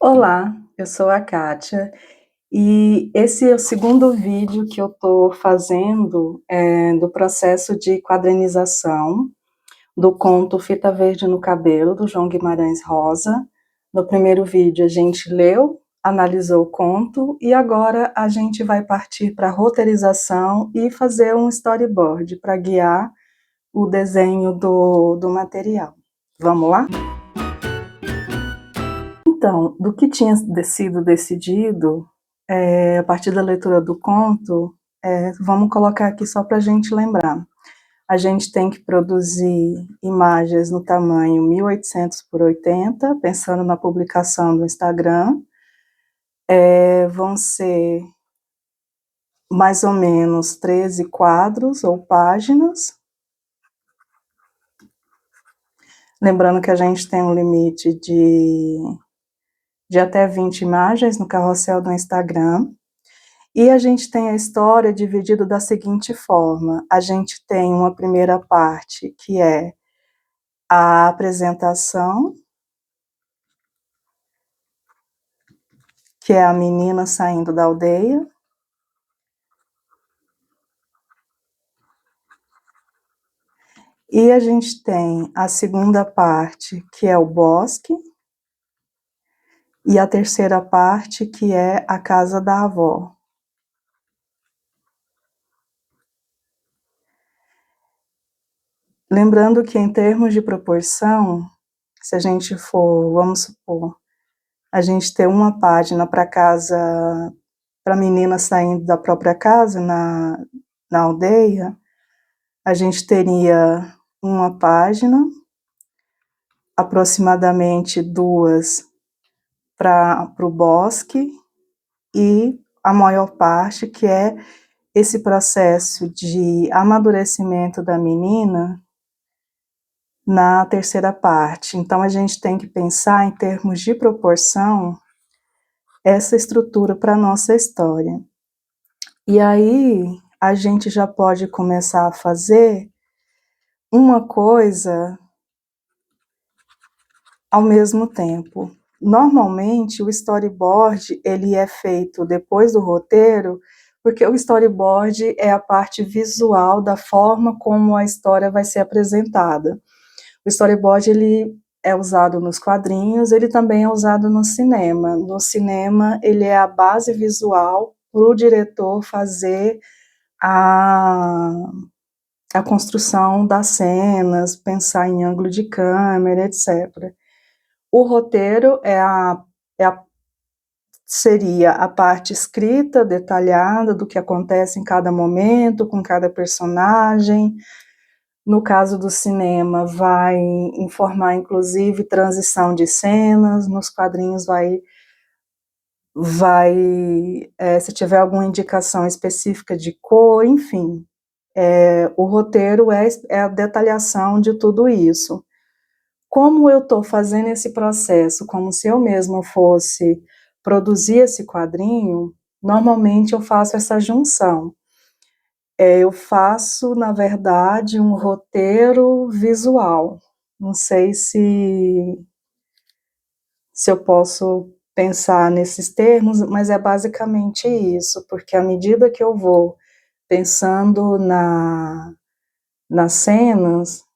Olá, eu sou a Kátia e esse é o segundo vídeo que eu estou fazendo do processo de quadrinização do conto Fita Verde no Cabelo, do João Guimarães Rosa. No primeiro vídeo a gente leu, analisou o conto e agora a gente vai partir para a roteirização e fazer um storyboard para guiar o desenho do material. Vamos lá? Então, do que tinha sido decidido, a partir da leitura do conto, vamos colocar aqui só para a gente lembrar. A gente tem que produzir imagens no tamanho 1800 por 80, pensando na publicação do Instagram. Vão ser mais ou menos 13 quadros ou páginas. Lembrando que a gente tem um limite de até 20 imagens no carrossel do Instagram. E a gente tem a história dividida da seguinte forma: a gente tem uma primeira parte que é a apresentação, que é a menina saindo da aldeia. E a gente tem a segunda parte, que é o bosque, e a terceira parte, que é a casa da avó. Lembrando que em termos de proporção, se a gente for, vamos supor, a gente ter uma página para casa, para a menina saindo da própria casa na aldeia, a gente teria uma página, aproximadamente duas para o bosque, e a maior parte, que é esse processo de amadurecimento da menina, na terceira parte. Então, a gente tem que pensar em termos de proporção essa estrutura para a nossa história. E aí, a gente já pode começar a fazer uma coisa ao mesmo tempo. Normalmente, o storyboard, ele é feito depois do roteiro, porque o storyboard é a parte visual da forma como a história vai ser apresentada. O storyboard, ele é usado nos quadrinhos, ele também é usado no cinema. No cinema, ele é a base visual para o diretor fazer a construção das cenas, pensar em ângulo de câmera, etc. O roteiro seria a parte escrita, detalhada, do que acontece em cada momento, com cada personagem. No caso do cinema, vai informar, inclusive, transição de cenas. Nos quadrinhos se tiver alguma indicação específica de cor, enfim. O roteiro é a detalhação de tudo isso. Como eu estou fazendo esse processo, como se eu mesma fosse produzir esse quadrinho, normalmente eu faço essa junção. Eu faço, na verdade, um roteiro visual. Não sei se eu posso pensar nesses termos, mas é basicamente isso, porque à medida que eu vou pensando nas cenas,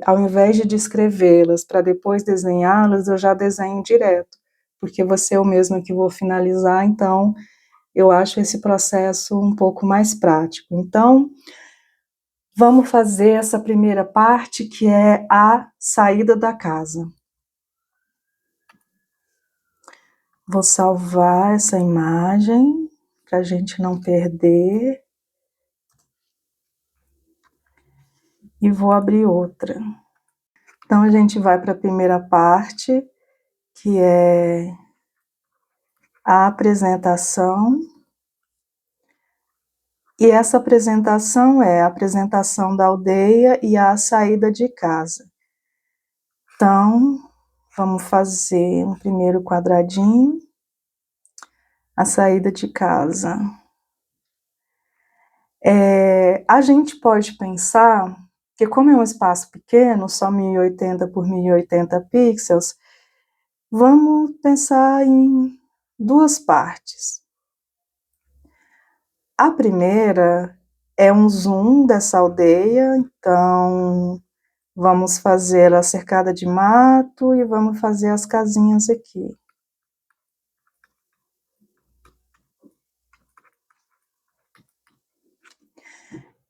ao invés de descrevê-las para depois desenhá-las, eu já desenho direto, porque vou ser eu mesma que vou finalizar, então eu acho esse processo um pouco mais prático. Então, vamos fazer essa primeira parte, que é a saída da casa. Vou salvar essa imagem, para a gente não perder. E vou abrir outra. Então, a gente vai para a primeira parte, que é a apresentação. E essa apresentação é a apresentação da aldeia e a saída de casa. Então, vamos fazer um primeiro quadradinho, a saída de casa. A gente pode pensar que, como é um espaço pequeno, só 1080 por 1080 pixels, Vamos pensar em duas partes. A primeira é um zoom dessa aldeia, então vamos fazer a cercada de mato e vamos fazer as casinhas aqui.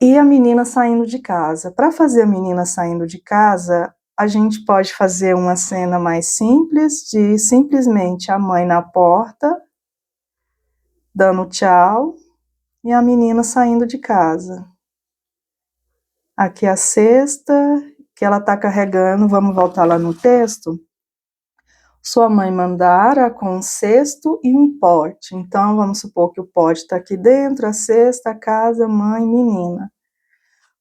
E a menina saindo de casa. Para fazer a menina saindo de casa, a gente pode fazer uma cena mais simples, de simplesmente a mãe na porta, dando tchau, e a menina saindo de casa. Aqui a cesta que ela está carregando, vamos voltar lá no texto. Sua mãe mandara com um cesto e um pote. Então, vamos supor que o pote está aqui dentro, a cesta, a casa, mãe, menina.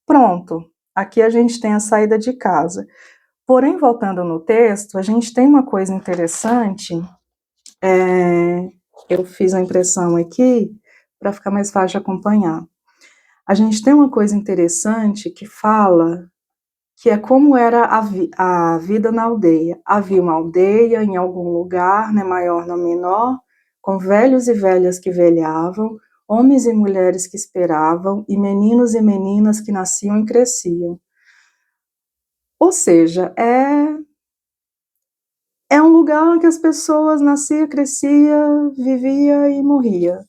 Pronto, aqui a gente tem a saída de casa. Porém, voltando no texto, a gente tem uma coisa interessante, eu fiz a impressão aqui para ficar mais fácil de acompanhar. A gente tem uma coisa interessante que fala que é como era a vida na aldeia. Havia uma aldeia em algum lugar, né, maior não menor, com velhos e velhas que velhavam, homens e mulheres que esperavam, e meninos e meninas que nasciam e cresciam. Ou seja, é um lugar que as pessoas nascia, crescia, vivia e morria.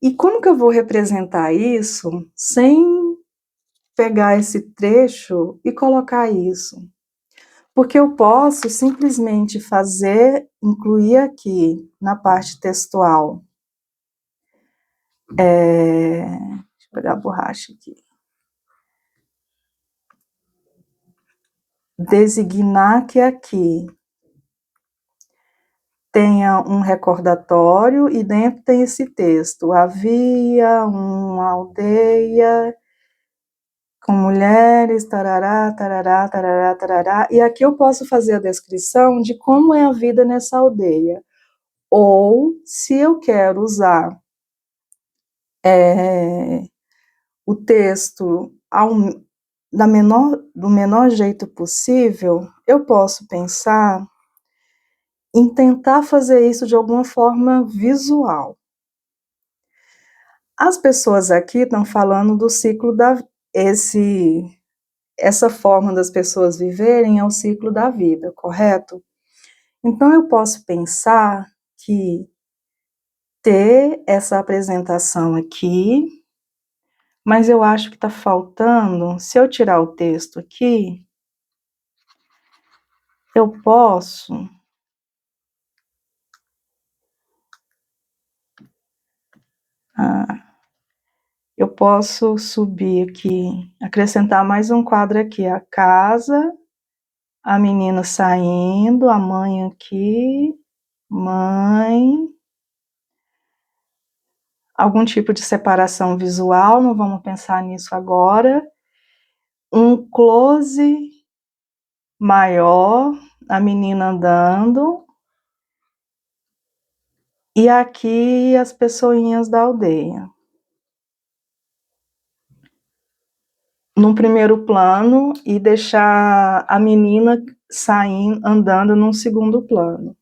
E como que eu vou representar isso sem pegar esse trecho e colocar isso? Porque eu posso simplesmente incluir aqui na parte textual. Deixa eu pegar a borracha aqui. Designar que aqui tenha um recordatório e dentro tem esse texto. Havia uma aldeia com mulheres, tarará, tarará, tarará, tarará. E aqui eu posso fazer a descrição de como é a vida nessa aldeia. Ou, se eu quero usar o texto do menor jeito possível, eu posso pensar em tentar fazer isso de alguma forma visual. As pessoas aqui estão falando do ciclo essa forma das pessoas viverem é o ciclo da vida, correto? Então eu posso pensar que ter essa apresentação aqui, mas eu acho que está faltando, se eu tirar o texto aqui, eu posso eu posso subir aqui, acrescentar mais um quadro aqui, a casa, a menina saindo, a mãe aqui, mãe, algum tipo de separação visual, não vamos pensar nisso agora, um close maior, a menina andando, e aqui as pessoinhas da aldeia. Num primeiro plano e deixar a menina saindo, andando num segundo plano.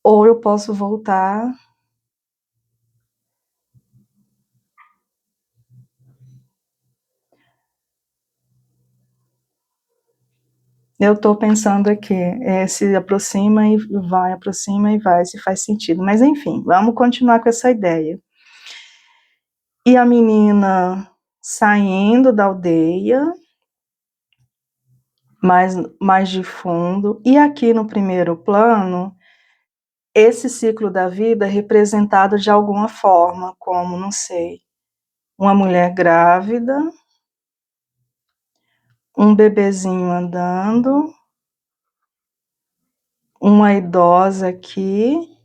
Ou eu posso voltar. Eu estou pensando aqui, se aproxima e vai, se faz sentido. Mas enfim, vamos continuar com essa ideia. E a menina saindo da aldeia, mais de fundo, e aqui no primeiro plano, esse ciclo da vida é representado de alguma forma, como, não sei, uma mulher grávida, um bebezinho andando, uma idosa aqui,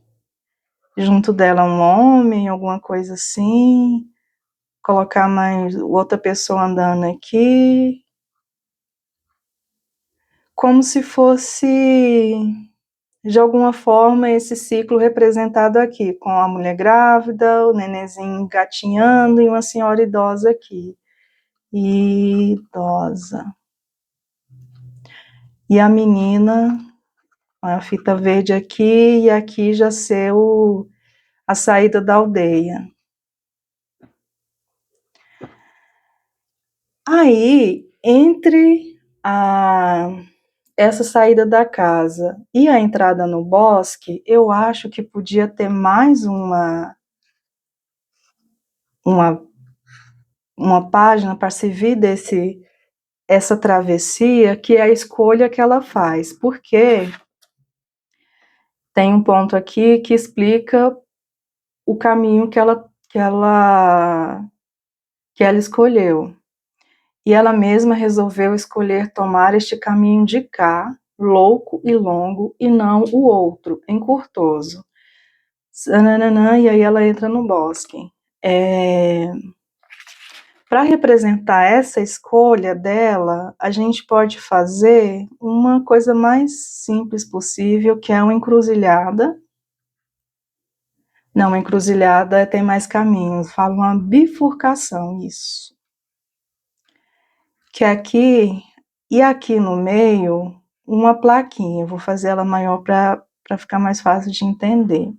junto dela um homem, alguma coisa assim, colocar mais outra pessoa andando aqui, como se fosse, de alguma forma, esse ciclo representado aqui, com a mulher grávida, o nenenzinho gatinhando e uma senhora idosa aqui. Idosa. e a menina, a fita verde aqui, e aqui já ser a saída da aldeia. Aí, entre essa saída da casa e a entrada no bosque, eu acho que podia ter mais uma, uma página para servir essa travessia, que é a escolha que ela faz, porque tem um ponto aqui que explica o caminho que ela escolheu. E ela mesma resolveu escolher tomar este caminho de cá, louco e longo, e não o outro, encurtoso. E aí ela entra no bosque. Para representar essa escolha dela, a gente pode fazer uma coisa mais simples possível, que é uma encruzilhada. Não, uma encruzilhada tem mais caminhos, fala uma bifurcação, isso. Que aqui, e aqui no meio, uma plaquinha, eu vou fazer ela maior para ficar mais fácil de entender.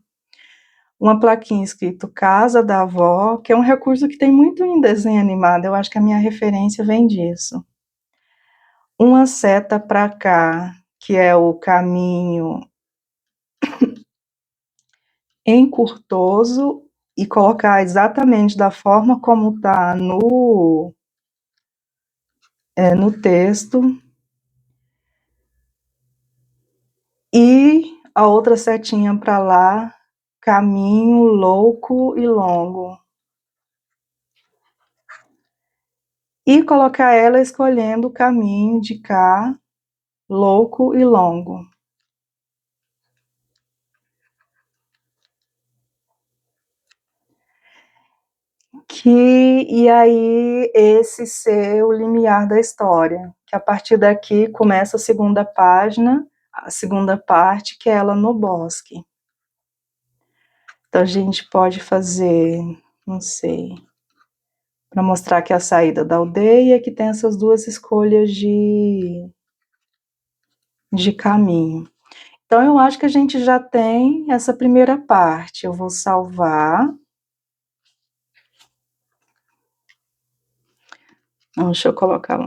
Uma plaquinha escrito Casa da Avó, que é um recurso que tem muito em desenho animado, eu acho que a minha referência vem disso. Uma seta para cá, que é o caminho encurtoso, e colocar exatamente da forma como está no texto. E a outra setinha para lá, caminho louco e longo. E colocar ela escolhendo o caminho de cá, louco e longo. E aí esse ser o limiar da história, que a partir daqui começa a segunda página, a segunda parte, que é ela no bosque. Então a gente pode fazer, não sei, para mostrar que é a saída da aldeia, que tem essas duas escolhas de caminho. Então eu acho que a gente já tem essa primeira parte. Eu vou salvar. Deixa eu colocar.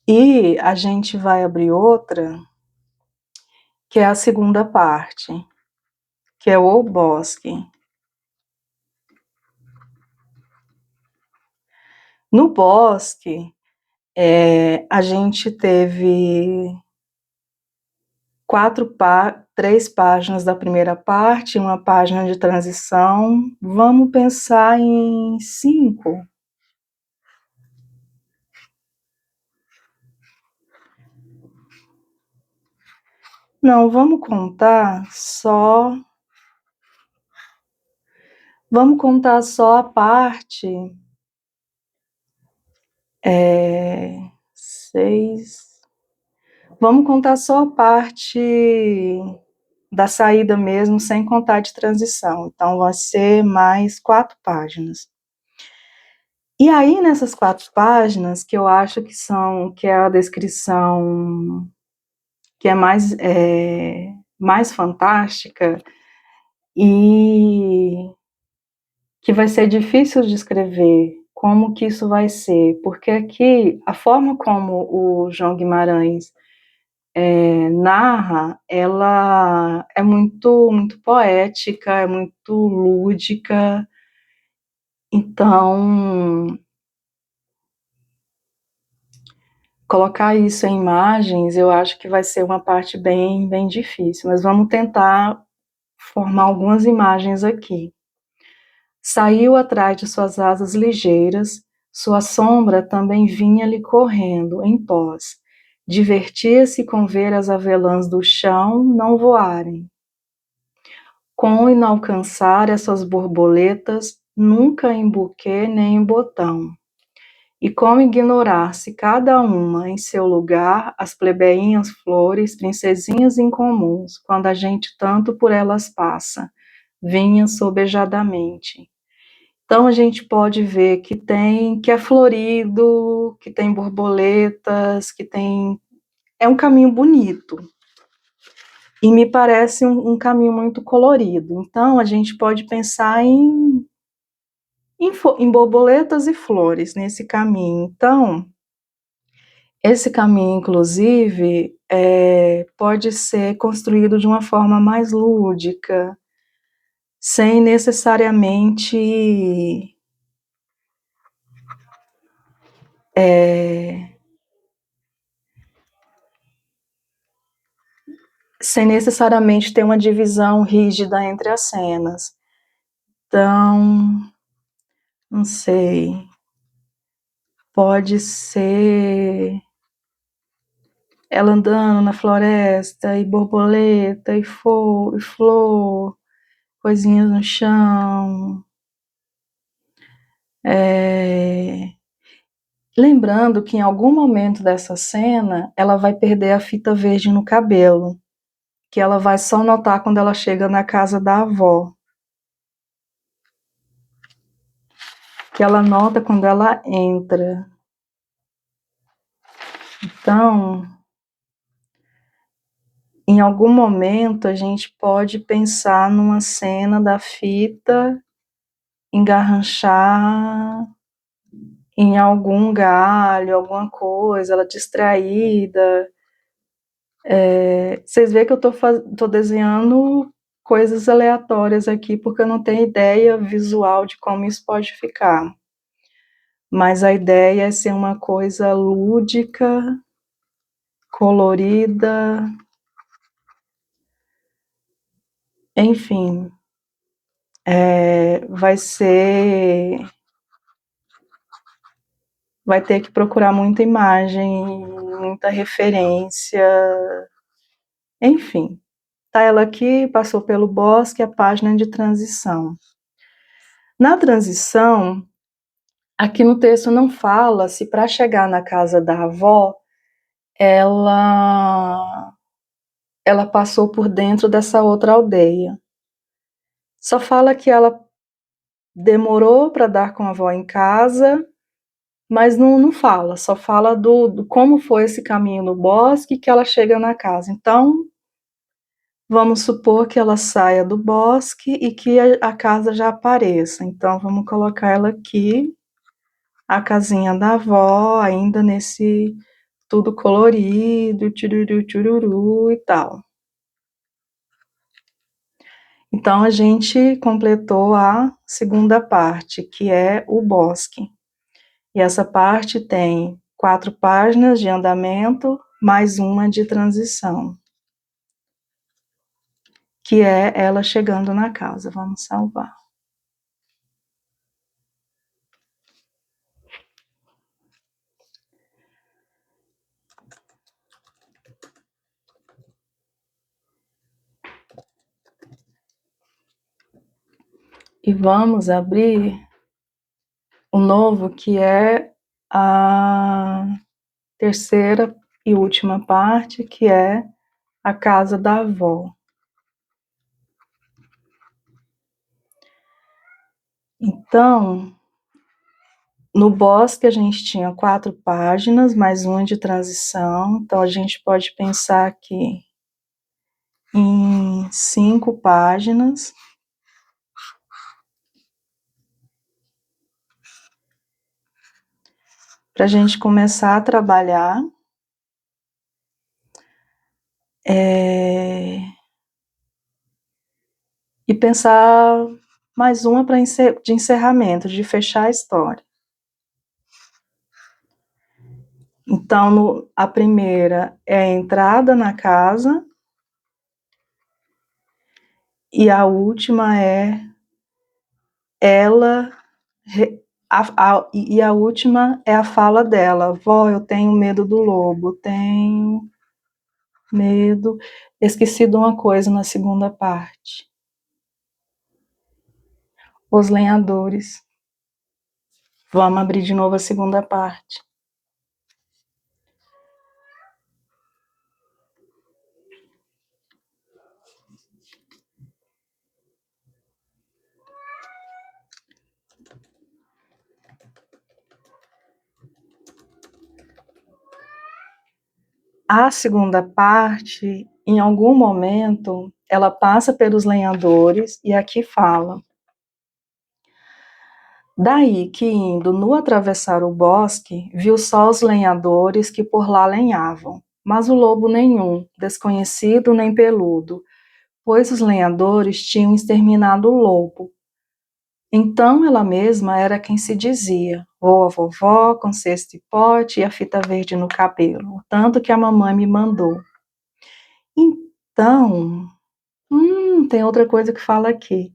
E a gente vai abrir outra, que é a segunda parte, que é o bosque. No bosque, a gente teve 3 páginas da primeira parte, uma página de transição. Vamos pensar em 5. Não, vamos contar só a parte 6. Vamos contar só a parte da saída mesmo, sem contar de transição. Então, vai ser mais 4 páginas. E aí, nessas 4 páginas, que eu acho que é a descrição que é mais fantástica e que vai ser difícil de escrever como que isso vai ser, porque aqui a forma como o João Guimarães narra, ela é muito, muito poética, é muito lúdica, então colocar isso em imagens eu acho que vai ser uma parte bem, bem difícil, mas vamos tentar formar algumas imagens aqui. Saiu atrás de suas asas ligeiras, sua sombra também vinha-lhe correndo, em pós. Divertia-se com ver as avelãs do chão não voarem. Com inalcançar essas borboletas, nunca em buquê nem em botão. E como ignorar-se cada uma em seu lugar as plebeinhas flores, princesinhas incomuns, quando a gente tanto por elas passa, vinha sobejadamente. Então a gente pode ver que é florido, que tem borboletas, é um caminho bonito. E me parece um caminho muito colorido. Então a gente pode pensar em borboletas e flores nesse caminho. Então, esse caminho, inclusive, pode ser construído de uma forma mais lúdica, sem necessariamente ter uma divisão rígida entre as cenas. Então, não sei, pode ser ela andando na floresta, e borboleta, e flor, coisinhas no chão. Lembrando que em algum momento dessa cena, ela vai perder a fita verde no cabelo, que ela vai só notar quando ela chega na casa da avó. Que ela nota quando ela entra. Então, em algum momento a gente pode pensar numa cena da fita engarranchar em algum galho, alguma coisa, ela distraída. Vocês veem que eu tô desenhando coisas aleatórias aqui, porque eu não tenho ideia visual de como isso pode ficar. Mas a ideia é ser uma coisa lúdica, colorida, enfim, vai ter que procurar muita imagem, muita referência, enfim. Tá ela aqui, passou pelo bosque, a página de transição. Na transição, aqui no texto não fala se para chegar na casa da avó, ela passou por dentro dessa outra aldeia. Só fala que ela demorou para dar com a avó em casa, mas não fala, só fala do como foi esse caminho no bosque que ela chega na casa. Então, vamos supor que ela saia do bosque e que a casa já apareça. Então, vamos colocar ela aqui, a casinha da avó, ainda nesse tudo colorido, tchururu, tchururu e tal. Então, a gente completou a segunda parte, que é o bosque. E essa parte tem 4 páginas de andamento, mais uma de transição, que é ela chegando na casa. Vamos salvar. E vamos abrir o novo, que é a terceira e última parte, que é a casa da avó. Então, no bosque a gente tinha 4 páginas, mais uma de transição, então a gente pode pensar aqui em 5 páginas. Para a gente começar a trabalhar. E pensar mais uma de encerramento, de fechar a história. Então, a primeira é a entrada na casa, e a última é ela, e a última é a fala dela: vó, eu tenho medo do lobo, tenho medo. Esqueci de uma coisa na segunda parte. Os lenhadores. Vamos abrir de novo a segunda parte. A segunda parte, em algum momento, ela passa pelos lenhadores e aqui fala: daí que indo no atravessar o bosque, viu só os lenhadores que por lá lenhavam, mas o lobo nenhum, desconhecido nem peludo, pois os lenhadores tinham exterminado o lobo. Então ela mesma era quem se dizia: vou a vovó com cesto e pote e a fita verde no cabelo, tanto que a mamãe me mandou. Então, tem outra coisa que fala aqui.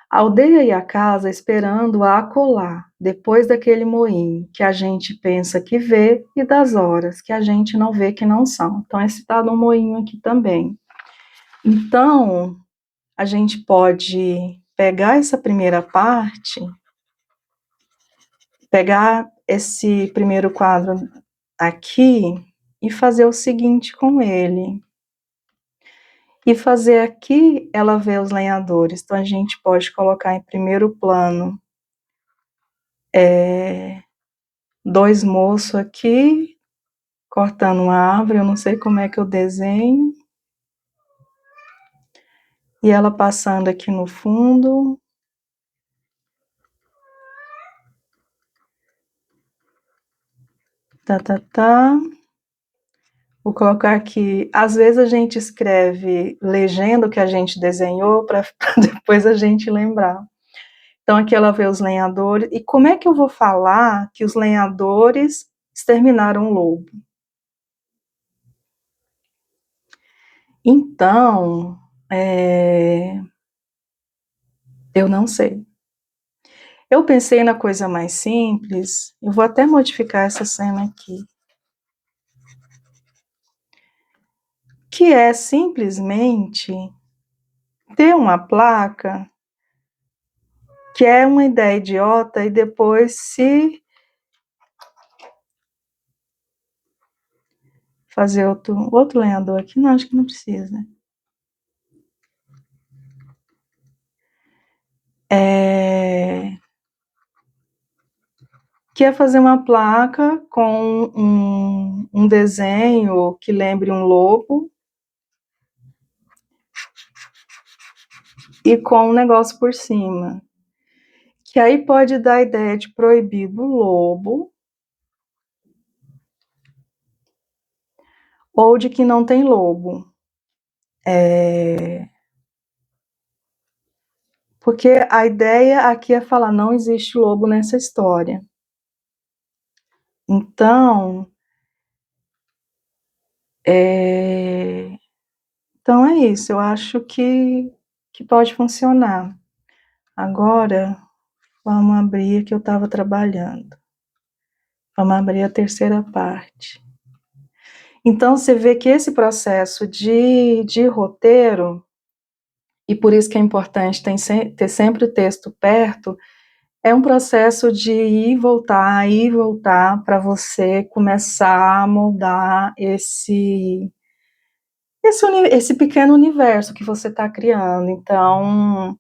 A aldeia e a casa esperando a acolá, depois daquele moinho que a gente pensa que vê e das horas que a gente não vê que não são. Então é citado um moinho aqui também. Então, a gente pode pegar essa primeira parte, pegar esse primeiro quadro aqui e fazer o seguinte com ele. E fazer aqui ela ver os lenhadores. Então a gente pode colocar em primeiro plano dois moços aqui cortando uma árvore, eu não sei como é que eu desenho. E ela passando aqui no fundo. Tá. Vou colocar aqui. Às vezes a gente escreve legenda o que a gente desenhou para depois a gente lembrar. Então aqui ela vê os lenhadores. E como é que eu vou falar que os lenhadores exterminaram o lobo? Então, eu não sei. Eu pensei na coisa mais simples, eu vou até modificar essa cena aqui, que é simplesmente ter uma placa que é uma ideia idiota e depois se fazer outro lenhador aqui, não, acho que não precisa. Que é fazer uma placa com um desenho que lembre um lobo e com um negócio por cima. Que aí pode dar a ideia de proibido lobo ou de que não tem lobo. Porque a ideia aqui é falar, não existe lobo nessa história. Então, então é isso, eu acho que pode funcionar. Agora, vamos abrir que eu estava trabalhando. Vamos abrir a terceira parte. Então, você vê que esse processo de roteiro, e por isso que é importante ter sempre o texto perto, é um processo de ir e voltar, para você começar a moldar esse pequeno universo que você está criando. Então,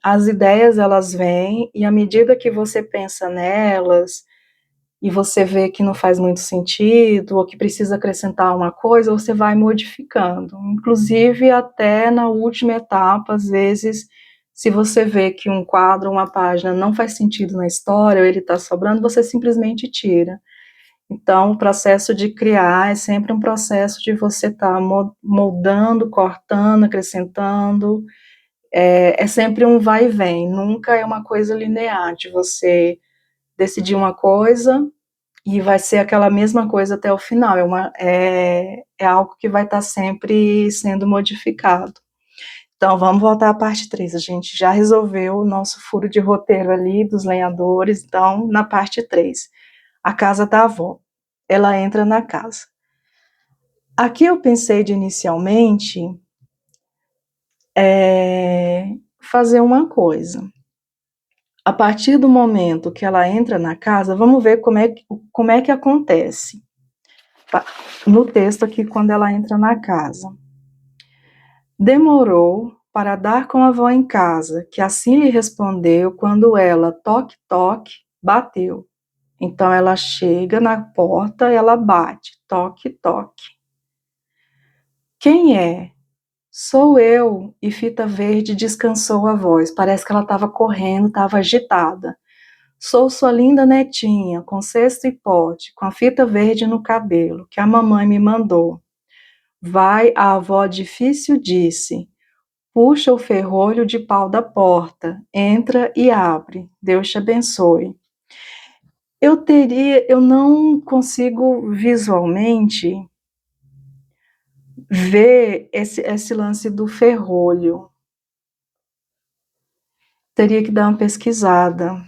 as ideias, elas vêm, e à medida que você pensa nelas, e você vê que não faz muito sentido, ou que precisa acrescentar uma coisa, você vai modificando. Inclusive, até na última etapa, às vezes, se você vê que um quadro, uma página não faz sentido na história, ou ele está sobrando, você simplesmente tira. Então, o processo de criar é sempre um processo de você estar moldando, cortando, acrescentando, é sempre um vai e vem, nunca é uma coisa linear, de você decidir uma coisa e vai ser aquela mesma coisa até o final, é algo que vai estar sempre sendo modificado. Então, vamos voltar à parte 3. A gente já resolveu o nosso furo de roteiro ali dos lenhadores. Então, na parte 3, a casa da avó. Ela entra na casa. Aqui eu pensei de inicialmente fazer uma coisa. A partir do momento que ela entra na casa, vamos ver como é que acontece. No texto aqui, quando ela entra na casa. Demorou para dar com a avó em casa, que assim lhe respondeu quando ela, toque, toque, bateu. Então ela chega na porta, ela bate, toque, toque. Quem é? Sou eu. E Fita Verde descansou a voz. Parece que ela estava correndo, estava agitada. Sou sua linda netinha, com cesto e pote, com a fita verde no cabelo, que a mamãe me mandou. Vai, a avó difícil disse. Puxa o ferrolho de pau da porta, entra e abre. Deus te abençoe. Eu não consigo visualmente ver esse lance do ferrolho. Teria que dar uma pesquisada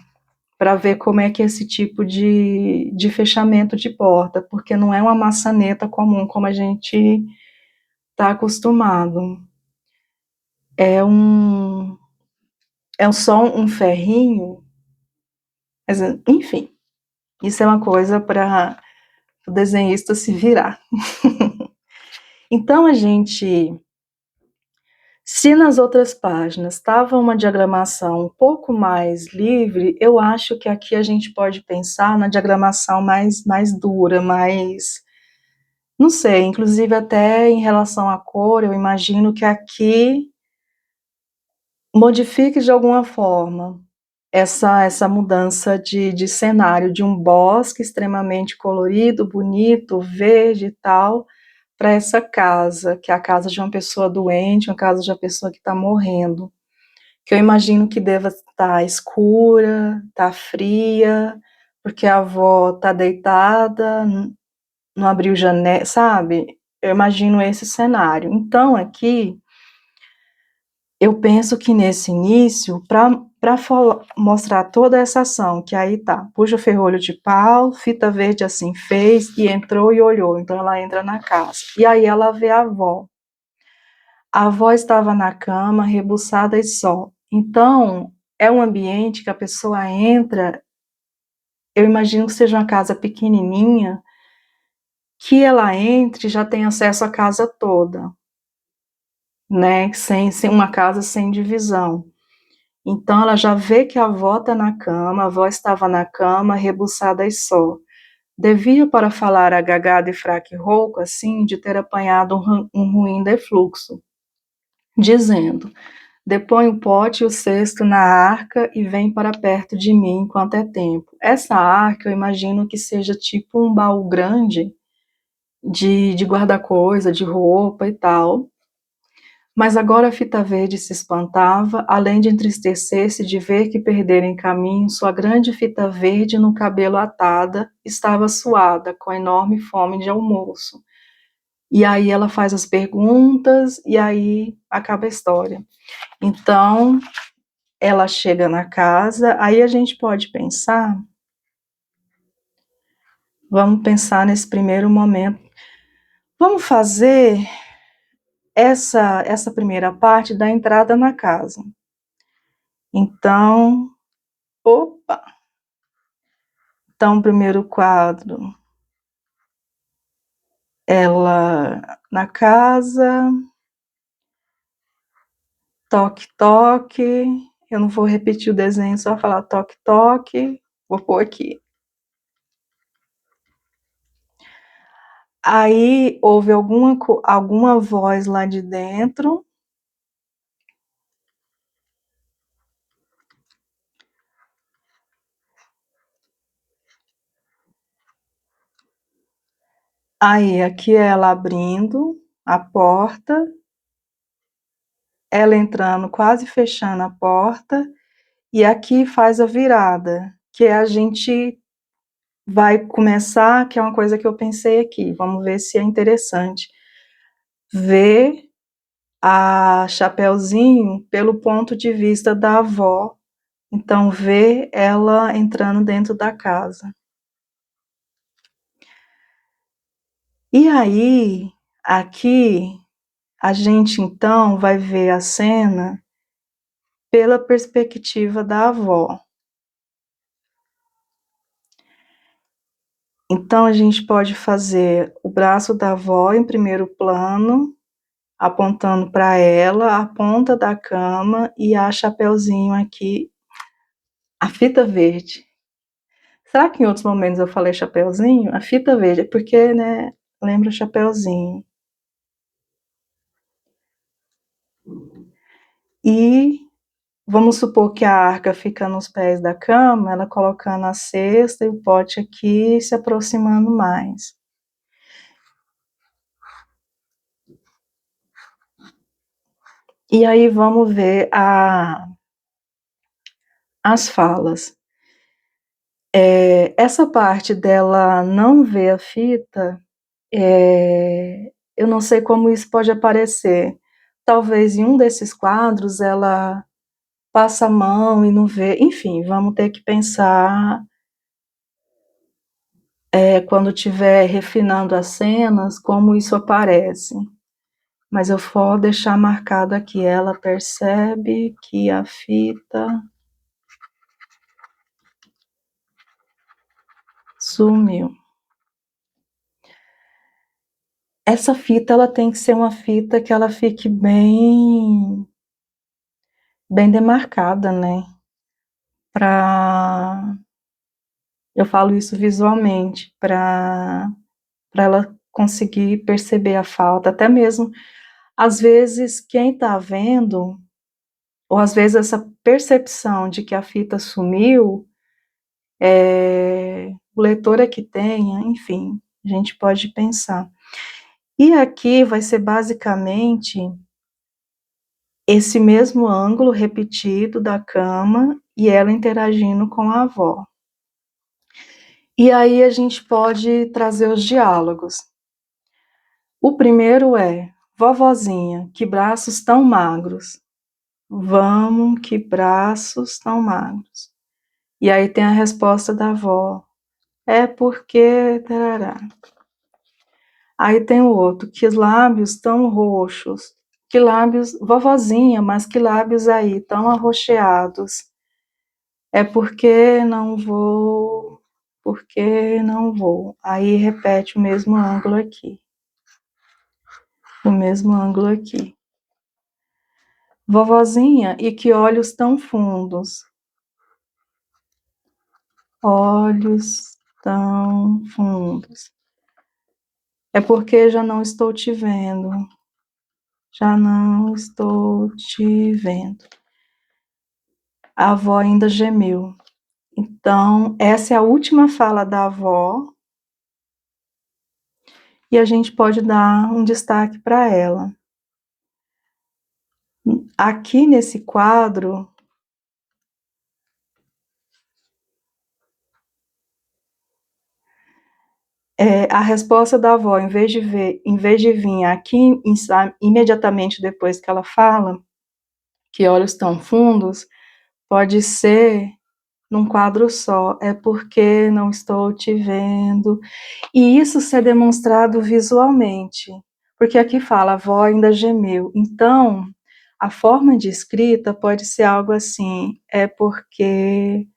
para ver como é que é esse tipo de fechamento de porta, porque não é uma maçaneta comum como a gente está acostumado. É só um ferrinho, mas, enfim, isso é uma coisa para o desenhista se virar. Então se nas outras páginas estava uma diagramação um pouco mais livre, eu acho que aqui a gente pode pensar na diagramação mais dura, mais, não sei, inclusive até em relação à cor, eu imagino que aqui modifique de alguma forma essa mudança de cenário, de um bosque extremamente colorido, bonito, verde e tal, para essa casa, que é a casa de uma pessoa doente, uma casa de uma pessoa que está morrendo, que eu imagino que deva estar escura, estar fria, porque a avó está deitada, não abriu janela, sabe? Eu imagino esse cenário. Então, aqui, eu penso que nesse início, para mostrar toda essa ação, que aí tá, puxa o ferrolho de pau, fita verde assim fez, e entrou e olhou, então ela entra na casa, e aí ela vê a avó. A avó estava na cama, rebuçada e só. Então, é um ambiente que a pessoa entra, eu imagino que seja uma casa pequenininha, que ela entre e já tem acesso à casa toda, né, sem uma casa sem divisão. Então ela já vê que a avó está na cama, a avó estava na cama, rebuçada e só. Devia para falar agagado e fraco e rouco, assim, de ter apanhado um ruim defluxo, dizendo, depõe o pote e o cesto na arca e vem para perto de mim enquanto é tempo. Essa arca eu imagino que seja tipo um baú grande de guarda-coisa, de roupa e tal. Mas agora a Fita Verde se espantava, além de entristecer-se de ver que perdera em caminho sua grande fita verde no cabelo atada, estava suada, com enorme fome de almoço. E aí ela faz as perguntas, e aí acaba a história. Então, ela chega na casa, aí a gente pode pensar, vamos pensar nesse primeiro momento, vamos fazer essa primeira parte da entrada na casa. Então, opa! Então, o primeiro quadro, ela na casa, toque, toque. Eu não vou repetir o desenho, só falar toque, toque. Vou pôr aqui. Aí houve alguma voz lá de dentro. Aí aqui é ela abrindo a porta, ela entrando, quase fechando a porta, e aqui faz a virada, que a gente vai começar, que é uma coisa que eu pensei aqui, vamos ver se é interessante, ver a Chapeuzinho pelo ponto de vista da avó, então ver ela entrando dentro da casa. E aí, aqui, a gente então vai ver a cena pela perspectiva da avó. Então a gente pode fazer o braço da avó em primeiro plano, apontando para ela, a ponta da cama e a Chapeuzinho aqui, a fita verde. Será que em outros momentos eu falei Chapeuzinho? A fita verde, é porque, né, lembra Chapeuzinho. E vamos supor que a arca fica nos pés da cama, ela colocando a cesta e o pote aqui se aproximando mais. E aí vamos ver as falas. Essa parte dela não ver a fita, eu não sei como isso pode aparecer. Talvez em um desses quadros ela passa a mão e não vê. Enfim, vamos ter que pensar quando estiver refinando as cenas, como isso aparece. Mas eu vou deixar marcado aqui, ela percebe que a fita sumiu. Essa fita, ela tem que ser uma fita que ela fique bem demarcada, né? Eu falo isso visualmente, para ela conseguir perceber a falta, até mesmo, às vezes, quem está vendo, ou às vezes essa percepção de que a fita sumiu, o leitor é que tenha, enfim, a gente pode pensar. E aqui vai ser basicamente esse mesmo ângulo repetido da cama e ela interagindo com a avó. E aí a gente pode trazer os diálogos. O primeiro é: vovozinha, que braços tão magros. Vamos, que braços tão magros. E aí tem a resposta da avó: é porque. Tarará. Aí tem o outro: que lábios tão roxos. Que lábios, vovozinha, mas que lábios aí tão arroxeados. É porque não vou, porque não vou. Aí repete o mesmo ângulo aqui. O mesmo ângulo aqui. Vovozinha, e que olhos tão fundos. Olhos tão fundos. É porque já não estou te vendo. Já não estou te vendo. A avó ainda gemeu. Então, essa é a última fala da avó. E a gente pode dar um destaque para ela. Aqui nesse quadro, a resposta da avó, em vez de vir aqui imediatamente depois que ela fala, que olhos tão fundos, pode ser num quadro só, é porque não estou te vendo. E isso ser demonstrado visualmente, porque aqui fala, a avó ainda gemeu. Então, a forma de escrita pode ser algo assim, é porque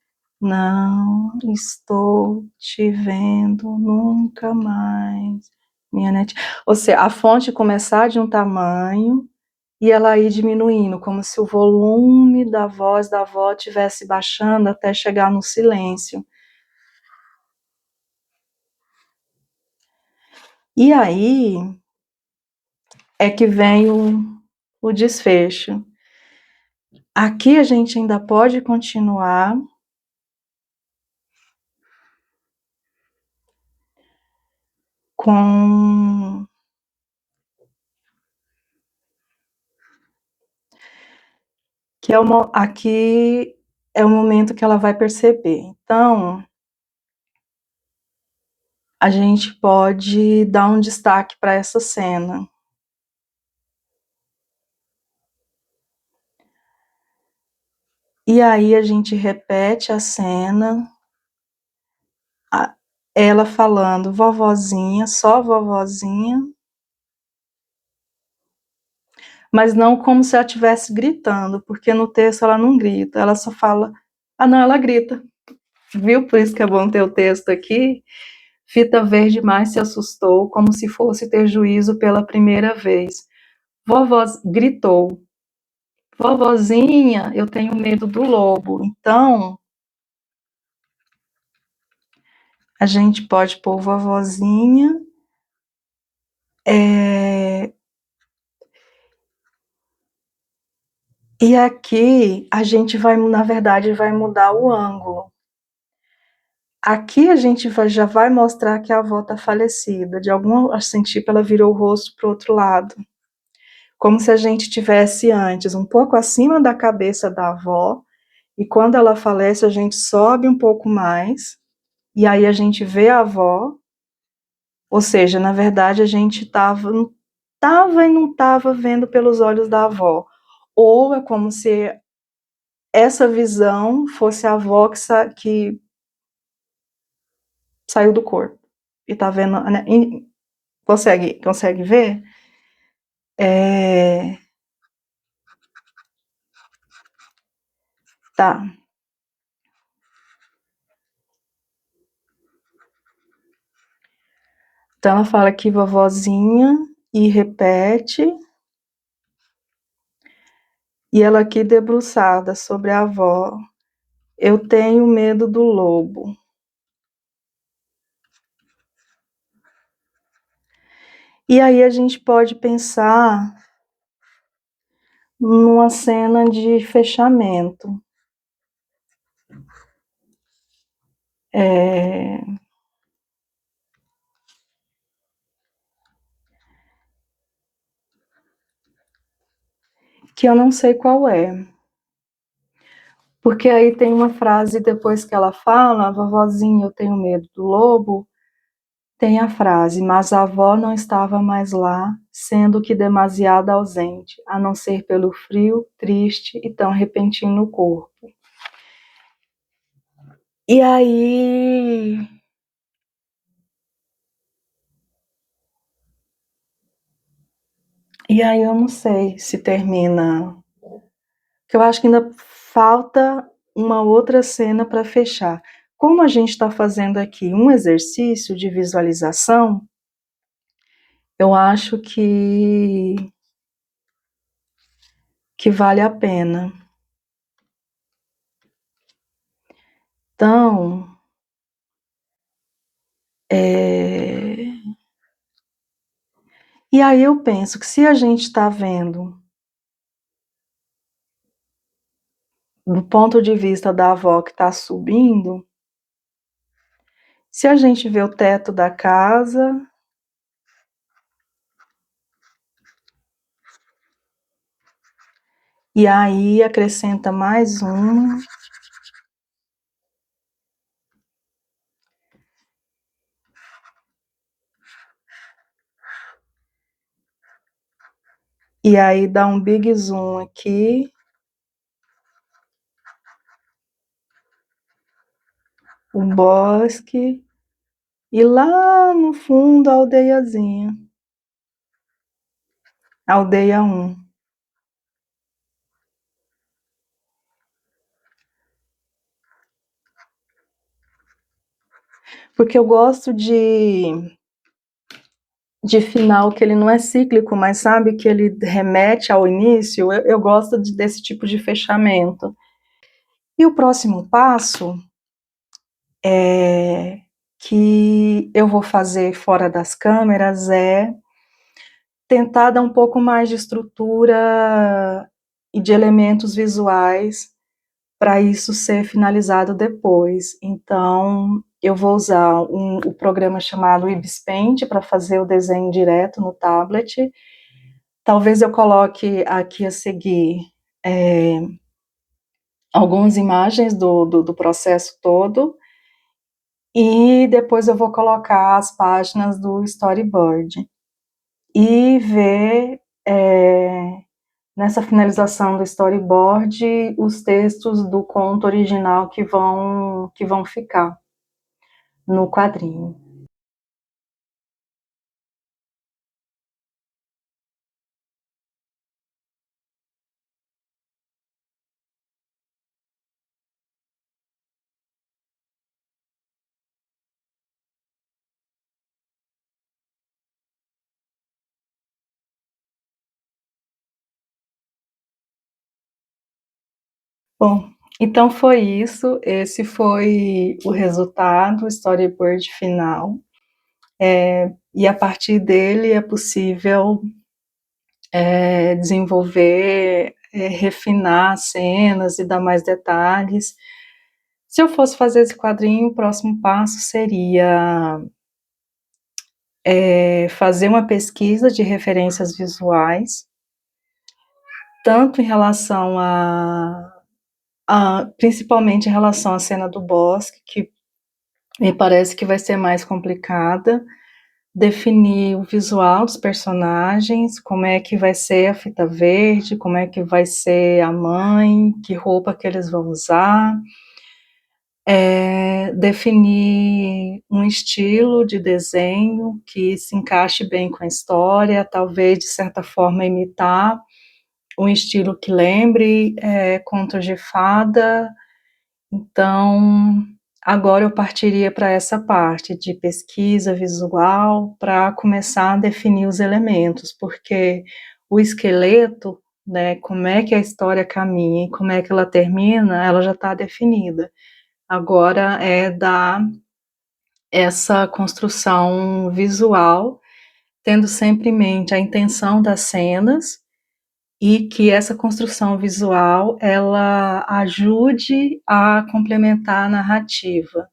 não estou te vendo nunca mais, minha net. Ou seja, a fonte começar de um tamanho e ela ir diminuindo, como se o volume da voz da avó estivesse baixando até chegar no silêncio. E aí é que vem o desfecho. Aqui a gente ainda pode continuar com que aqui é o momento que ela vai perceber. Então, a gente pode dar um destaque para essa cena. E aí a gente repete a cena, ela falando vovozinha, só vovozinha, mas não como se ela estivesse gritando, porque no texto ela não grita, ela só fala, não, ela grita, viu? Por isso que é bom ter o texto aqui. Fita verde mais se assustou, como se fosse ter juízo pela primeira vez. Vovó gritou, vovozinha, eu tenho medo do lobo. Então, A gente pode pôr vovozinha. E aqui a gente vai, na verdade, vai mudar o ângulo. Aqui a gente já vai mostrar que a avó está falecida. De algum assim, tipo, ela virou o rosto para o outro lado. Como se a gente tivesse antes, um pouco acima da cabeça da avó. E quando ela falece, a gente sobe um pouco mais. E aí a gente vê a avó. Ou seja, na verdade, a gente estava e não estava vendo pelos olhos da avó. Ou é como se essa visão fosse a avó que saiu do corpo. E tá vendo, né? Consegue ver? Tá. Então ela fala aqui, vovozinha, e repete. E ela aqui debruçada sobre a avó. Eu tenho medo do lobo. E aí a gente pode pensar numa cena de fechamento. Que eu não sei qual é. Porque aí tem uma frase depois que ela fala, vovozinha, eu tenho medo do lobo, tem a frase, mas a avó não estava mais lá, sendo que demasiado ausente, a não ser pelo frio, triste e tão repentino no corpo. E aí... E aí eu não sei se termina... Porque eu acho que ainda falta uma outra cena para fechar. Como a gente está fazendo aqui um exercício de visualização, eu acho que vale a pena. Então, e aí eu penso que se a gente está vendo do ponto de vista da avó que está subindo, se a gente vê o teto da casa, e aí acrescenta mais um, e aí dá um big zoom aqui, um bosque, e lá no fundo a aldeiazinha, aldeia 1. Porque eu gosto de final que ele não é cíclico, mas sabe que ele remete ao início, eu gosto desse tipo de fechamento. E o próximo passo que eu vou fazer fora das câmeras é tentar dar um pouco mais de estrutura e de elementos visuais para isso ser finalizado depois. Então, eu vou usar o programa chamado Ibispaint para fazer o desenho direto no tablet. Talvez eu coloque aqui a seguir algumas imagens do processo todo, e depois eu vou colocar as páginas do storyboard e ver nessa finalização do storyboard os textos do conto original que vão ficar no quadrinho. Bom, Então foi isso, esse foi o resultado, o storyboard final. E a partir dele é possível desenvolver, refinar cenas e dar mais detalhes. Se eu fosse fazer esse quadrinho, o próximo passo seria fazer uma pesquisa de referências visuais, tanto em relação principalmente em relação à cena do bosque, que me parece que vai ser mais complicada, definir o visual dos personagens, como é que vai ser a fita verde, como é que vai ser a mãe, que roupa que eles vão usar, definir um estilo de desenho que se encaixe bem com a história, talvez de certa forma imitar um estilo que lembre contos de fada. Então, agora eu partiria para essa parte de pesquisa visual para começar a definir os elementos, porque o esqueleto, né, como é que a história caminha e como é que ela termina, ela já está definida. Agora é dar essa construção visual, tendo sempre em mente a intenção das cenas e que essa construção visual ela ajude a complementar a narrativa.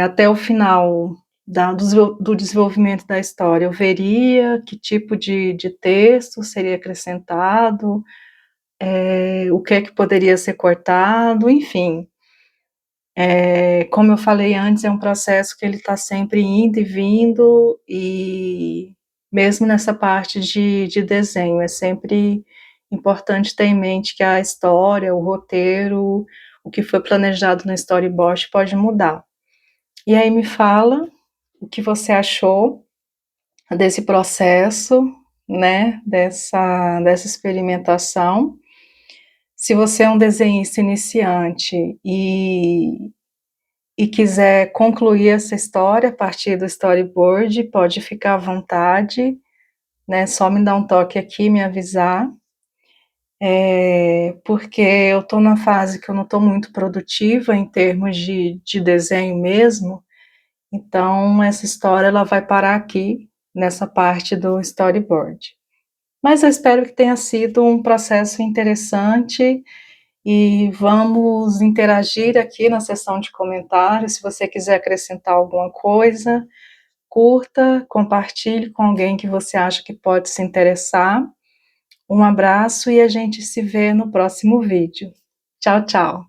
Até o final do desenvolvimento da história, eu veria que tipo de texto seria acrescentado, o que é que poderia ser cortado, enfim. Como eu falei antes, é um processo que ele está sempre indo e vindo, e mesmo nessa parte de desenho, é sempre importante ter em mente que a história, o roteiro, o que foi planejado no storyboard pode mudar. E aí me fala o que você achou desse processo, né, dessa experimentação. Se você é um desenhista iniciante e quiser concluir essa história a partir do storyboard, pode ficar à vontade, né? Só me dar um toque aqui, me avisar, porque eu estou na fase que eu não estou muito produtiva em termos de desenho mesmo, então essa história ela vai parar aqui, nessa parte do storyboard. Mas eu espero que tenha sido um processo interessante e vamos interagir aqui na seção de comentários. Se você quiser acrescentar alguma coisa, curta, compartilhe com alguém que você acha que pode se interessar. Um abraço e a gente se vê no próximo vídeo. Tchau, tchau!